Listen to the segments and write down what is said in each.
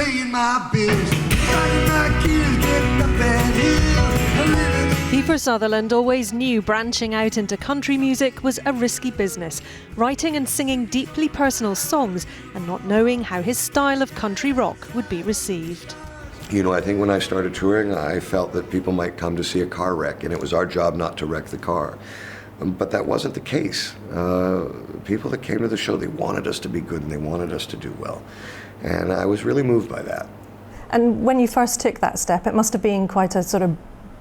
paying my bills, riding my gears, getting up that hill. Kiefer Sutherland always knew branching out into country music was a risky business, writing and singing deeply personal songs and not knowing how his style of country rock would be received. You know, I think when I started touring, I felt that people might come to see a car wreck, and it was our job not to wreck the car. But that wasn't the case. People that came to the show, they wanted us to be good and they wanted us to do well. And I was really moved by that. And when you first took that step, it must have been quite a sort of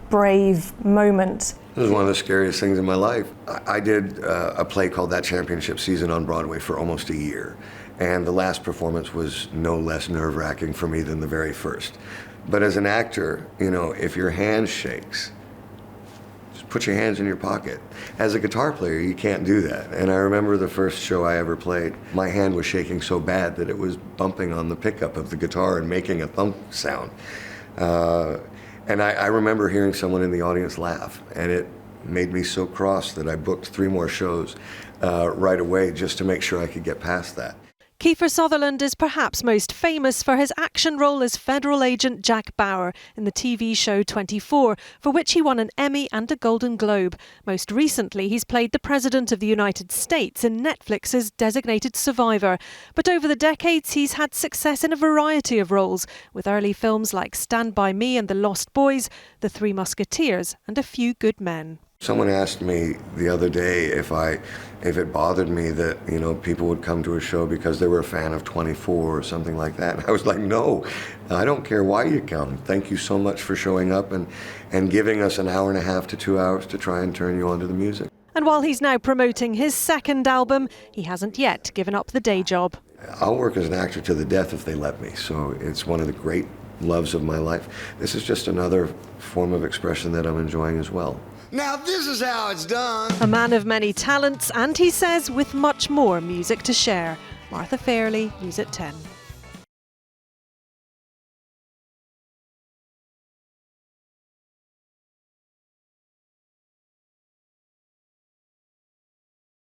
brave moment. It was one of the scariest things in my life. I did a play called That Championship Season on Broadway for almost a year. And the last performance was no less nerve-wracking for me than the very first. But as an actor, you know, if your hand shakes, just put your hands in your pocket. As a guitar player, you can't do that. And I remember the first show I ever played, my hand was shaking so bad that it was bumping on the pickup of the guitar and making a thump sound. And I remember hearing someone in the audience laugh, and it made me so cross that I booked 3 more shows right away just to make sure I could get past that. Kiefer Sutherland is perhaps most famous for his action role as federal agent Jack Bauer in the TV show 24, for which he won an Emmy and a Golden Globe. Most recently, he's played the President of the United States in Netflix's Designated Survivor. But over the decades, he's had success in a variety of roles, with early films like Stand By Me and The Lost Boys, The Three Musketeers and A Few Good Men. Someone asked me the other day if it bothered me that, you know, people would come to a show because they were a fan of 24 or something like that. And I was like, no, I don't care why you come. Thank you so much for showing up and giving us an hour and a half to 2 hours to try and turn you on to the music. And while he's now promoting his second album, he hasn't yet given up the day job. I'll work as an actor to the death if they let me. So it's one of the great loves of my life. This is just another form of expression that I'm enjoying as well. Now this is how it's done. A man of many talents, and he says with much more music to share. Martha Fairley, News at 10.